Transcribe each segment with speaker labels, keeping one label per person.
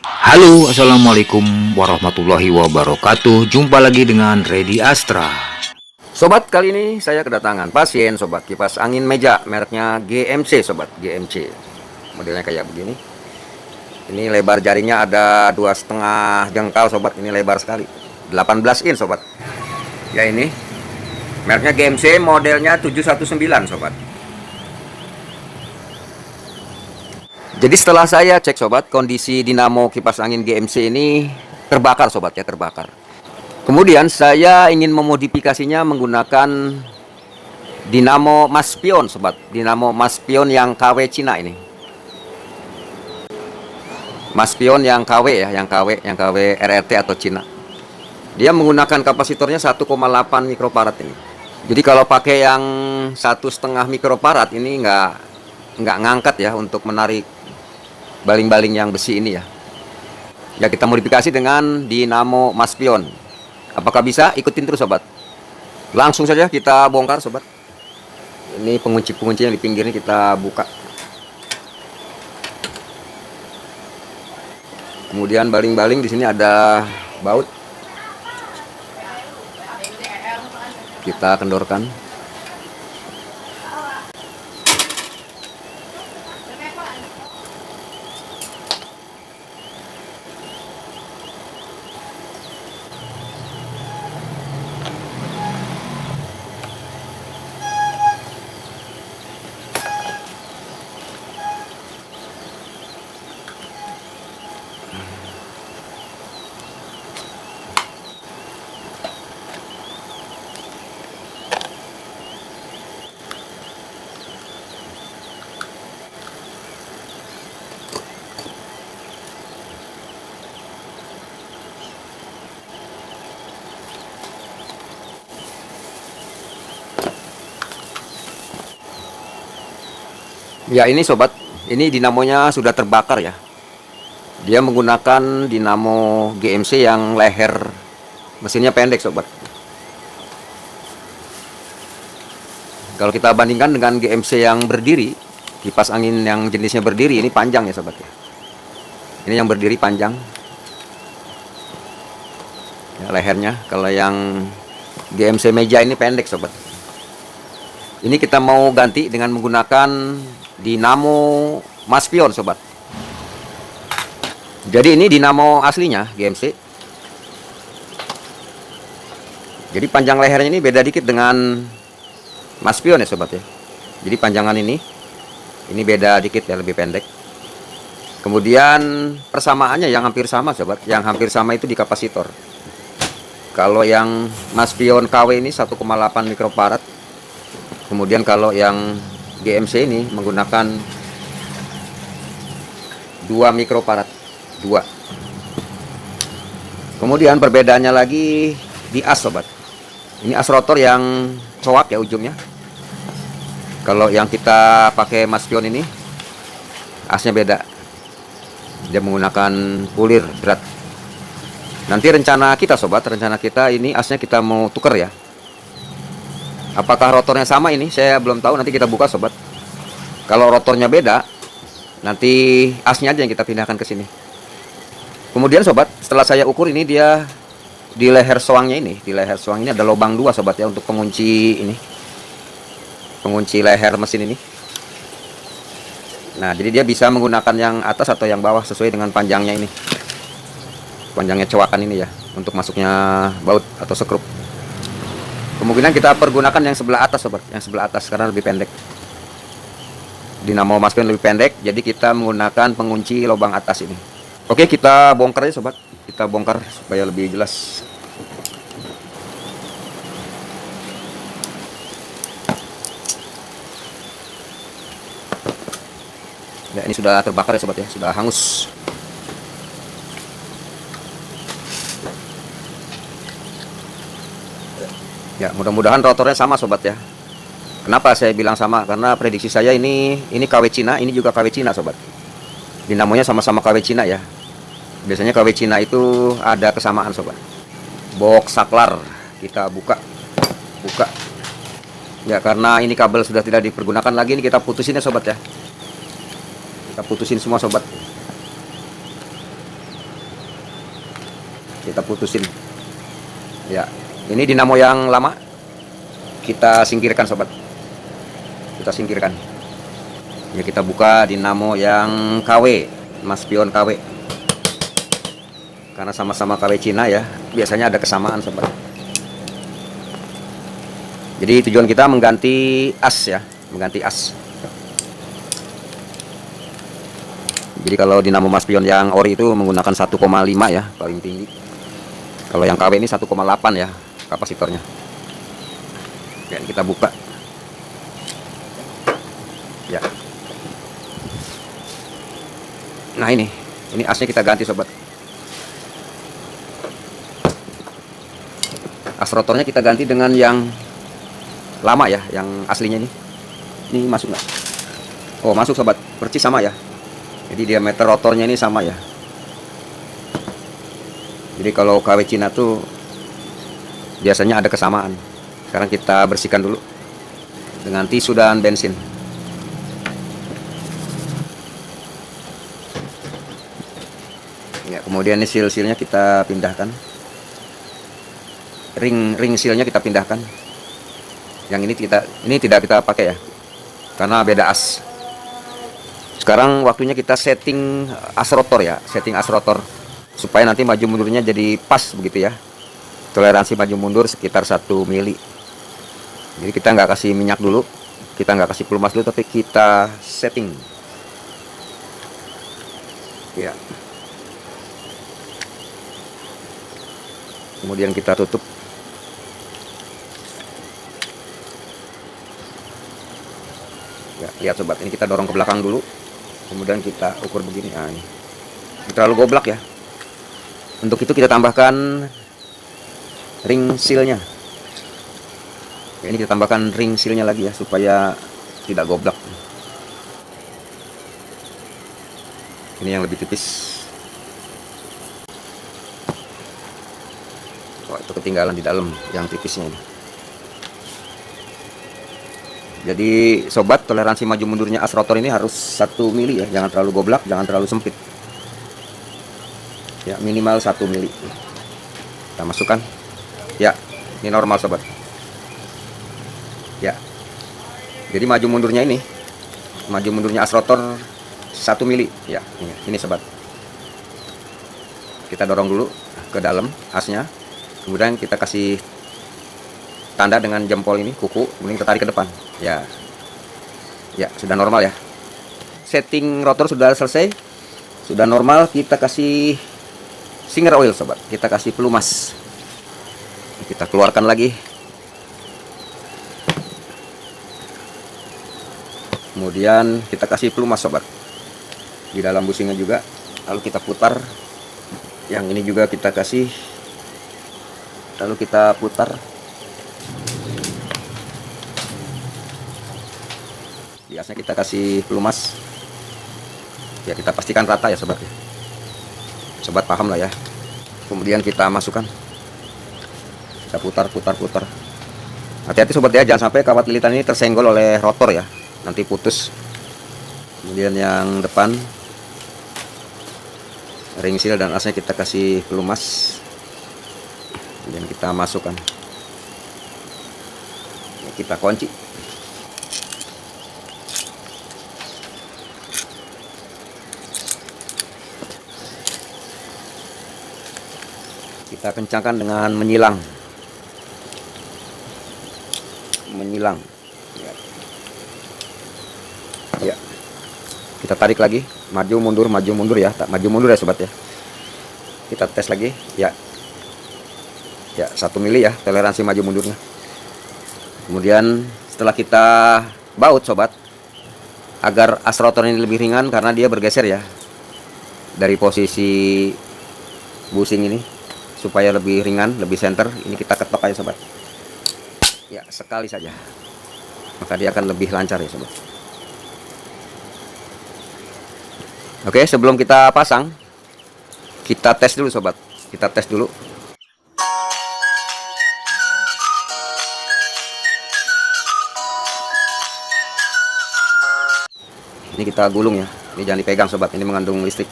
Speaker 1: Halo, assalamualaikum warahmatullahi wabarakatuh. Jumpa lagi dengan Redi Astra.
Speaker 2: Sobat, kali ini saya kedatangan pasien sobat kipas angin meja mereknya GMC sobat, GMC. Modelnya kayak begini. Ini lebar jaringnya ada 2,5 jengkal sobat, ini lebar sekali. 18 in sobat. Ya ini mereknya GMC, modelnya 719 sobat. Jadi setelah saya cek sobat, kondisi dinamo kipas angin GMC ini terbakar sobat ya, terbakar. Kemudian saya ingin memodifikasinya menggunakan dinamo Maspion sobat, dinamo Maspion yang KW Cina ini. Maspion yang KW ya, yang KW RRT atau Cina. Dia menggunakan kapasitornya 1,8 mikrofarad ini. Jadi kalau pakai yang 1,5 mikrofarad ini nggak ngangkat ya untuk menarik baling-baling yang besi ini ya. Ya kita modifikasi dengan dinamo Maspion. Apakah bisa? Ikutin terus sobat. Langsung saja kita bongkar sobat. Ini pengunci-pengunci yang di pinggirnya kita buka. Kemudian baling-baling di sini ada baut. Kita kendorkan. Ya ini sobat, ini dinamonya sudah terbakar ya. Dia menggunakan dinamo GMC yang leher mesinnya pendek sobat. Kalau kita bandingkan dengan GMC yang berdiri, kipas angin yang jenisnya berdiri ini panjang ya sobat ya. Ini yang berdiri panjang ya, lehernya. Kalau yang GMC meja ini pendek sobat. Ini kita mau ganti dengan menggunakan dinamo Maspion sobat. Jadi ini dinamo aslinya GMC. Jadi panjang lehernya ini beda dikit dengan Maspion ya sobat ya. Jadi panjangan ini beda dikit ya, lebih pendek. Kemudian persamaannya yang hampir sama sobat. Yang hampir sama itu di kapasitor. Kalau yang Maspion KW ini 1,8 mikrofarad. Kemudian kalau yang GMC ini menggunakan 2 mikrofarad, 2. Kemudian perbedaannya lagi di as sobat. Ini as rotor yang coak ya ujungnya. Kalau yang kita pakai Maspion ini asnya beda. Dia menggunakan pulir berat. Nanti rencana kita sobat, rencana kita ini asnya kita mau tuker ya. Apakah rotornya sama ini? Saya belum tahu, nanti kita buka sobat. Kalau rotornya beda, nanti asnya aja yang kita pindahkan ke sini. Kemudian sobat, setelah saya ukur ini dia di leher soangnya ini, di leher soang ini ada lubang 2 sobat ya untuk pengunci ini. Pengunci leher mesin ini. Nah, jadi dia bisa menggunakan yang atas atau yang bawah sesuai dengan panjangnya ini. Panjangnya cowakan ini ya, untuk masuknya baut atau sekrup. Kemungkinan kita pergunakan yang sebelah atas sobat, yang sebelah atas karena lebih pendek. Dinamo Maspion lebih pendek, jadi kita menggunakan pengunci lubang atas ini. Oke, kita bongkar ya sobat. Kita bongkar supaya lebih jelas. Ya, ini sudah terbakar ya sobat ya, sudah hangus. Ya, mudah-mudahan rotornya sama sobat ya. Kenapa saya bilang sama? Karena prediksi saya ini KW Cina, ini juga KW Cina sobat. Dinamonya sama-sama KW Cina ya. Biasanya KW Cina itu ada kesamaan sobat. Box saklar kita buka. Ya, karena ini kabel sudah tidak dipergunakan lagi, ini kita putusin ya sobat ya. Kita putusin semua sobat. kita putusin. Ya, ini dinamo yang lama kita singkirkan sobat, kita singkirkan. Ya, kita buka dinamo yang KW, Mas Pion KW, karena sama-sama KW Cina ya, biasanya ada kesamaan sobat. Jadi tujuan kita mengganti as ya, mengganti as. Jadi kalau dinamo Mas Pion yang ori itu menggunakan 1,5 ya paling tinggi. Kalau yang KW ini 1,8 ya kapasitornya. Dan kita buka. Ya. Nah ini asnya kita ganti sobat. As rotornya kita ganti dengan yang lama ya, yang aslinya ini. Ini masuk nggak? Oh masuk sobat, percis sama ya. Jadi diameter rotornya ini sama ya. Jadi kalau KW Cina tuh biasanya ada kesamaan. Sekarang kita bersihkan dulu dengan tisu dan bensin. Ya, kemudian ini seal-sealnya kita pindahkan. Ring sealnya kita pindahkan. Yang ini tidak kita pakai ya, karena beda as. Sekarang waktunya kita setting as rotor ya, setting as rotor supaya nanti maju mundurnya jadi pas begitu ya. Toleransi maju mundur sekitar 1 mili. Jadi kita nggak kasih minyak dulu, kita nggak kasih pelumas dulu, tapi kita setting. Ya. Kemudian kita tutup. Ya, lihat sobat, ini kita dorong ke belakang dulu. Kemudian kita ukur begini. Nah, ini terlalu goblak ya. Untuk itu kita tambahkan ring sealnya. Ya, ini kita tambahkan ring sealnya lagi ya supaya tidak goblak. Ini yang lebih tipis. Oh, itu ketinggalan di dalam yang tipisnya ini. Jadi sobat, toleransi maju mundurnya as rotor ini harus 1 mili ya, jangan terlalu goblak, jangan terlalu sempit. Ya, minimal 1 mili. Kita masukkan. Ya, ini normal sobat. Ya. Jadi maju mundurnya ini, maju mundurnya as rotor 1 mili. Ya, ini sobat. Kita dorong dulu ke dalam asnya. Kemudian kita kasih tanda dengan jempol ini, kuku, kemudian kita tarik ke depan. Ya, sudah normal ya. Setting rotor sudah selesai, sudah normal. Kita kasih singer oil sobat, kita kasih pelumas. Kita keluarkan lagi. Kemudian kita kasih pelumas sobat di dalam bushingnya juga. Lalu kita putar. Yang ini juga kita kasih. Lalu kita putar. Biasanya kita kasih pelumas. Ya, kita pastikan rata ya sobat. Sobat paham lah ya. Kemudian kita masukkan. Kita putar. Hati-hati sobat ya, jangan sampai kawat lilitan ini tersenggol oleh rotor ya, nanti putus. Kemudian yang depan ring seal dan asnya kita kasih pelumas. Kemudian kita masukkan. Kita kunci. Kita kencangkan dengan menyilang. Ya. Kita tarik lagi, maju mundur ya, tak maju mundur ya sobat ya. Kita tes lagi, ya 1 mili ya toleransi maju mundurnya. Kemudian setelah kita baut sobat, agar as rotor ini lebih ringan karena dia bergeser ya dari posisi bushing ini, supaya lebih ringan, lebih center, ini kita ketok aja sobat. Ya, sekali saja. Maka dia akan lebih lancar ya sobat. Oke, sebelum kita pasang, kita tes dulu sobat. Kita tes dulu. Ini kita gulung ya. Ini jangan dipegang sobat, ini mengandung listrik.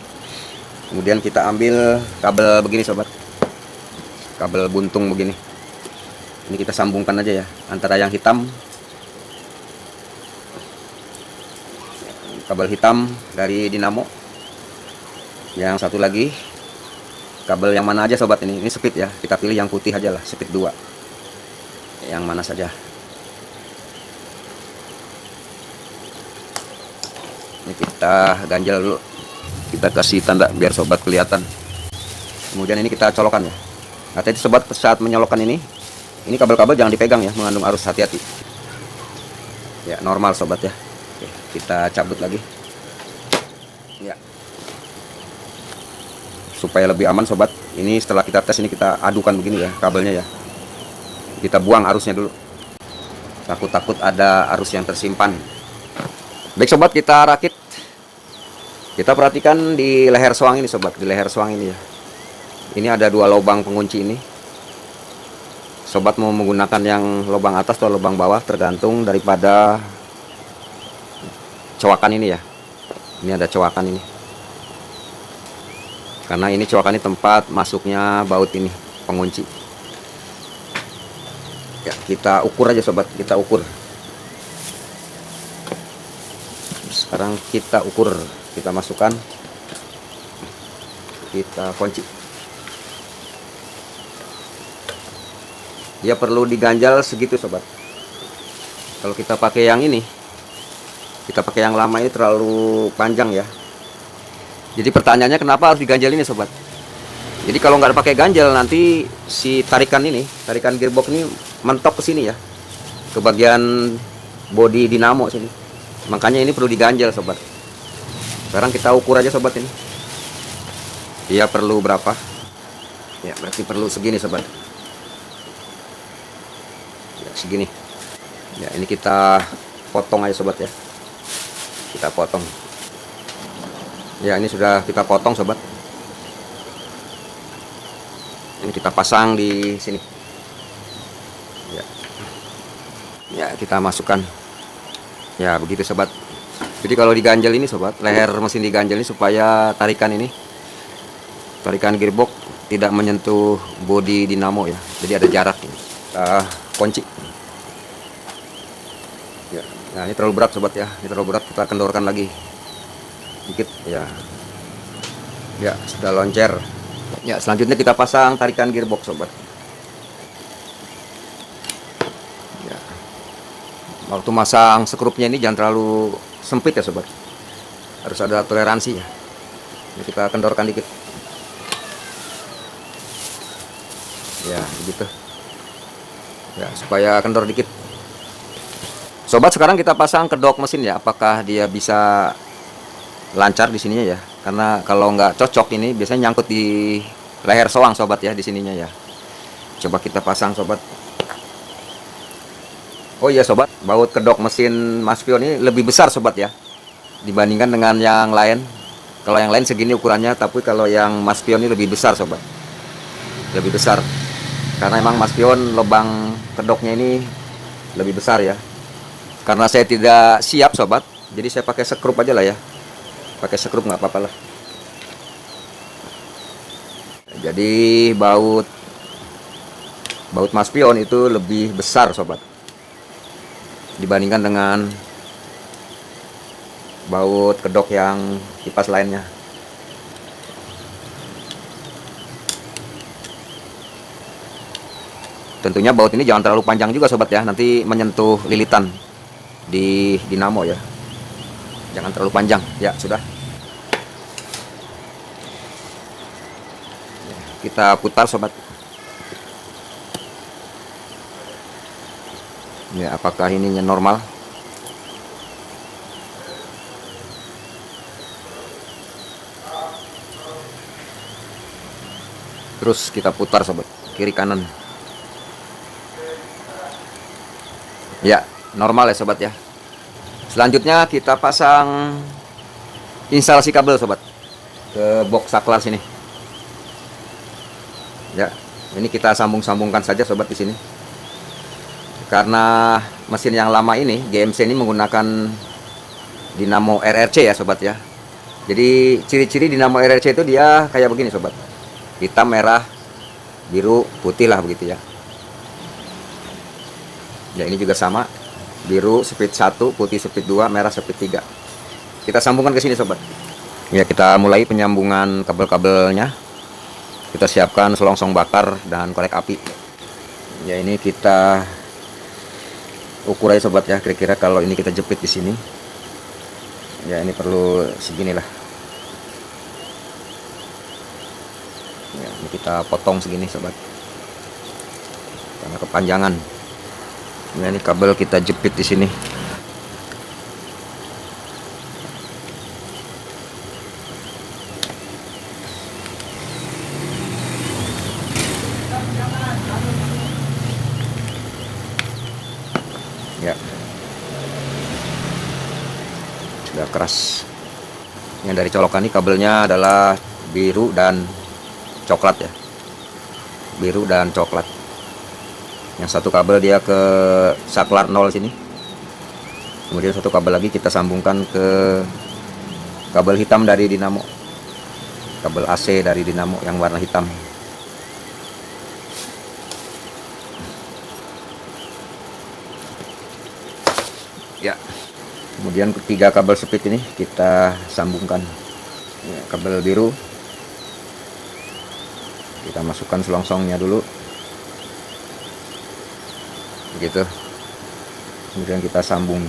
Speaker 2: Kemudian kita ambil kabel begini sobat. kabel buntung begini. Ini kita sambungkan aja ya, antara yang hitam, kabel hitam dari dinamo, yang satu lagi kabel yang mana aja sobat. Ini speed ya, kita pilih yang putih aja lah, speed 2, yang mana saja. Ini kita ganjel dulu, kita kasih tanda biar sobat kelihatan. Kemudian ini kita colokan ya. Nah, tadi sobat saat menyolokkan ini kabel-kabel jangan dipegang ya, mengandung arus, hati-hati ya. Normal sobat ya. Oke, kita cabut lagi ya, supaya lebih aman sobat. Ini setelah kita tes, ini kita adukan begini ya kabelnya ya, kita buang arusnya dulu, takut ada arus yang tersimpan. Baik sobat, kita rakit. Kita perhatikan di leher soang ini sobat, di leher soang ini ya. Ini ada 2 lubang pengunci ini. Sobat mau menggunakan yang lubang atas atau lubang bawah, tergantung daripada cowakan ini ya. Ini ada cowakan ini, karena ini cowakan ini tempat masuknya baut ini, pengunci ya. Kita ukur aja sobat, kita ukur. Sekarang kita ukur, kita masukkan, kita kunci. Dia perlu diganjal segitu sobat. Kalau kita pakai yang ini, kita pakai yang lama ini terlalu panjang ya. Jadi pertanyaannya kenapa harus diganjal ini sobat. Jadi kalau nggak pakai ganjal, nanti si tarikan gearbox ini mentok ke sini ya, ke bagian bodi dinamo sini. Makanya ini perlu diganjal sobat. Sekarang kita ukur aja sobat ini. Dia perlu berapa? Ya, berarti perlu segini sobat. Ya, segini. Ya, ini kita potong aja sobat ya. Kita potong. Ya, ini sudah kita potong sobat. Ini kita pasang di sini. Ya. Ya, kita masukkan. Ya, begitu sobat. Jadi kalau diganjal ini sobat, leher mesin diganjal ini supaya tarikan gearbox tidak menyentuh bodi dinamo ya. Jadi ada jarak ini. Kita kunci. Ya. Nah, ini terlalu berat sobat ya. Ini terlalu berat, kita kendorkan lagi dikit ya. Ya, sudah loncer. Ya, selanjutnya kita pasang tarikan gearbox sobat. Ya. Waktu masang skrupnya ini jangan terlalu sempit ya sobat, harus ada toleransi ya. Ini kita kendorkan dikit ya, begitu ya, supaya kendor dikit sobat. Sekarang kita pasang kedok mesin ya, apakah dia bisa lancar di sininya ya, karena kalau nggak cocok ini biasanya nyangkut di leher soang sobat ya, di sininya ya. Coba kita pasang sobat. Oh iya sobat, baut kedok mesin Maspion ini lebih besar sobat ya, dibandingkan dengan yang lain. Kalau yang lain segini ukurannya, tapi kalau yang Maspion ini lebih besar sobat, lebih besar. Karena emang Maspion lubang kedoknya ini lebih besar ya. Karena saya tidak siap sobat, jadi saya pakai sekrup aja lah ya. Pakai sekrup nggak apa-apa lah. Jadi baut Maspion itu lebih besar sobat, dibandingkan dengan baut kedok yang kipas lainnya. Tentunya baut ini jangan terlalu panjang juga sobat ya, nanti menyentuh lilitan di dinamo ya. Jangan terlalu panjang ya. Sudah, kita putar sobat. Ya, apakah ininya normal? Terus kita putar sobat, kiri kanan. Ya, normal ya sobat ya. Selanjutnya kita pasang instalasi kabel sobat ke box saklar sini. Ya, ini kita sambung-sambungkan saja sobat di sini. Karena mesin yang lama ini, GMC ini menggunakan dinamo RRC ya sobat ya. Jadi ciri-ciri dinamo RRC itu dia kayak begini sobat, hitam, merah, biru, putih lah begitu ya. Ya ini juga sama, biru speed 1, putih speed 2, merah speed 3. Kita sambungkan ke sini sobat. Ya kita mulai penyambungan kabel-kabelnya. Kita siapkan selongsong bakar dan korek api. Ya ini kita ukur aja sobat ya, kira-kira kalau ini kita jepit di sini. Ya ini perlu seginilah. Ya ini kita potong segini sobat. Karena kepanjangan. Ya, ini kabel kita jepit di sini. Ya, sudah keras. Yang dari colokan ini kabelnya adalah biru dan coklat ya. Biru dan coklat. Yang satu kabel dia ke saklar 0 sini. Kemudian satu kabel lagi kita sambungkan ke kabel hitam dari dinamo. Kabel AC dari dinamo yang warna hitam. Ya. Kemudian ketiga kabel speed ini kita sambungkan. Ya, kabel biru kita masukkan selongsongnya dulu. Begitu. Kemudian kita sambung.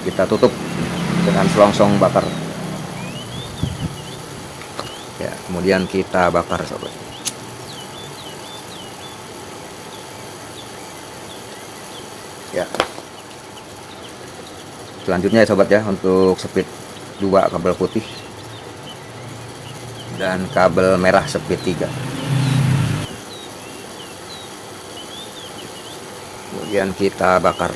Speaker 2: Kita tutup dengan selongsong bakar. Ya, kemudian kita bakar sobat. Ya. Selanjutnya ya sobat ya, untuk speed 2 kabel putih dan kabel merah speed 3. Kemudian kita bakar.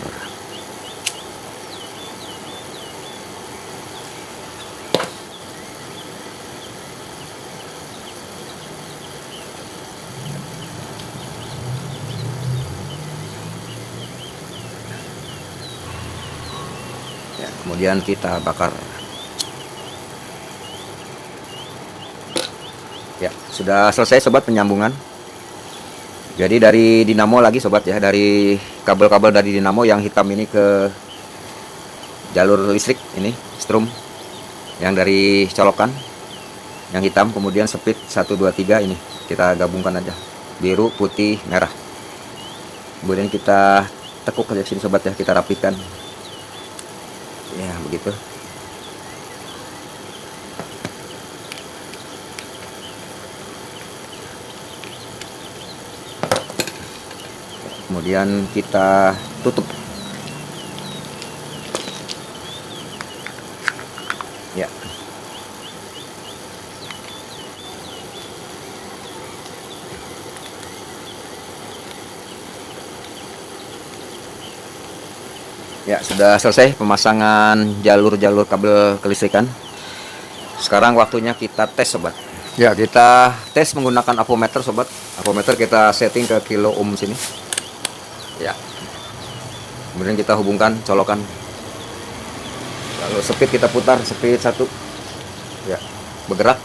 Speaker 2: Ya, kemudian kita bakar. Ya, sudah selesai sobat penyambungan. Jadi dari dinamo lagi sobat ya, dari kabel-kabel dari dinamo yang hitam ini ke jalur listrik ini, strum yang dari colokan yang hitam, kemudian speed 1 2 3 ini kita gabungkan aja. Biru, putih, merah. Kemudian kita tekuk ke sini sobat ya, kita rapikan. Ya, begitu. Kemudian kita tutup. Ya. Ya, sudah selesai pemasangan jalur-jalur kabel kelistrikan. Sekarang waktunya kita tes sobat. Ya, kita tes menggunakan avometer sobat. Avometer kita setting ke kilo ohm sini. Ya. Kemudian kita hubungkan colokan. Lalu speed kita putar, speed 1. Ya, bergerak.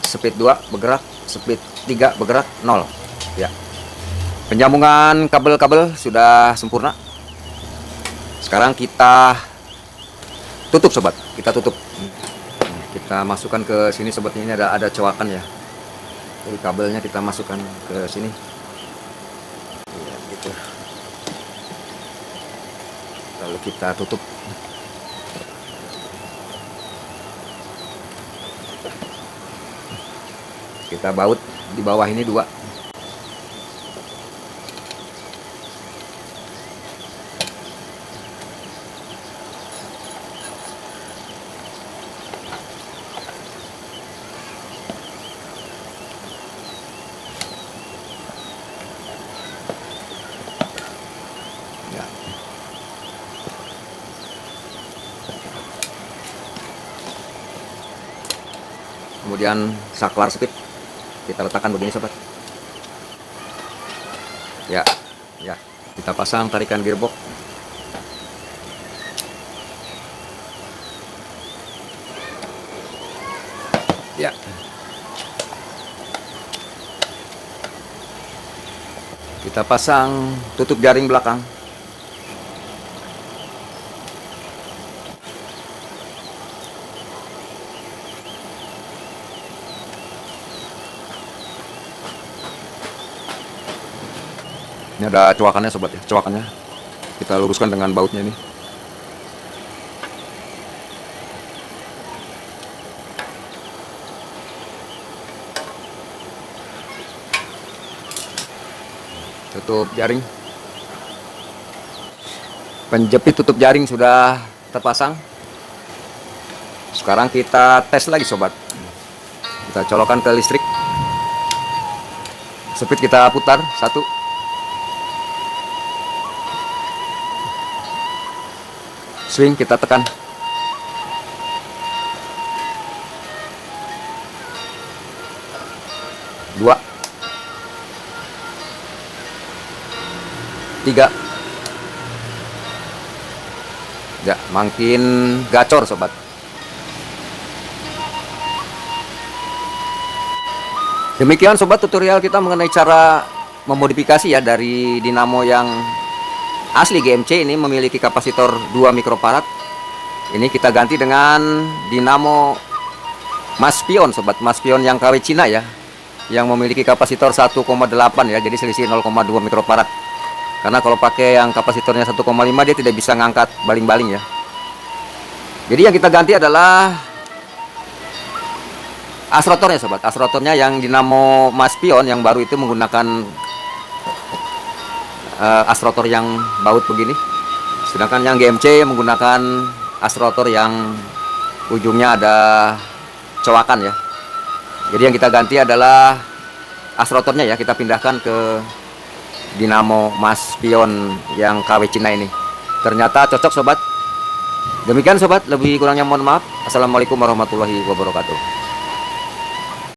Speaker 2: Speed 2 bergerak, speed 3 bergerak, 0. Ya. Penyambungan kabel-kabel sudah sempurna. Sekarang kita tutup sobat, kita tutup. Kita masukkan ke sini sobat, ini ada coakan ya. Jadi kabelnya kita masukkan ke sini. Ya, gitu. Lalu kita tutup. Kita baut di bawah ini 2. Ya. Kemudian saklar speed kita letakkan begini sobat. Ya, ya. Kita pasang tarikan gearbox. Ya. Kita pasang tutup jaring belakang. Ini ada coakannya sobat ya, coakannya kita luruskan dengan bautnya ini. Tutup jaring. Penjepit tutup jaring sudah terpasang. Sekarang kita tes lagi sobat. Kita colokkan ke listrik. Speed kita putar 1. Swing kita tekan. 2, 3. Ya, makin gacor sobat. Demikian sobat tutorial kita mengenai cara memodifikasi ya dari dinamo yang asli GMC ini memiliki kapasitor 2 mikrofarad. Ini kita ganti dengan dinamo Maspion sobat, Maspion yang KW Cina ya, yang memiliki kapasitor 1,8 ya, jadi selisih 0,2 mikrofarad. Karena kalau pakai yang kapasitornya 1,5 dia tidak bisa ngangkat baling-baling ya. Jadi yang kita ganti adalah asrotornya sobat, asrotornya yang dinamo Maspion yang baru itu menggunakan asrotor yang baut begini, sedangkan yang GMC menggunakan asrotor yang ujungnya ada coakan ya. Jadi yang kita ganti adalah asrotornya ya, kita pindahkan ke dinamo Maspion yang KW Cina ini. Ternyata cocok sobat. Demikian sobat, lebih kurangnya mohon maaf. Assalamualaikum warahmatullahi wabarakatuh.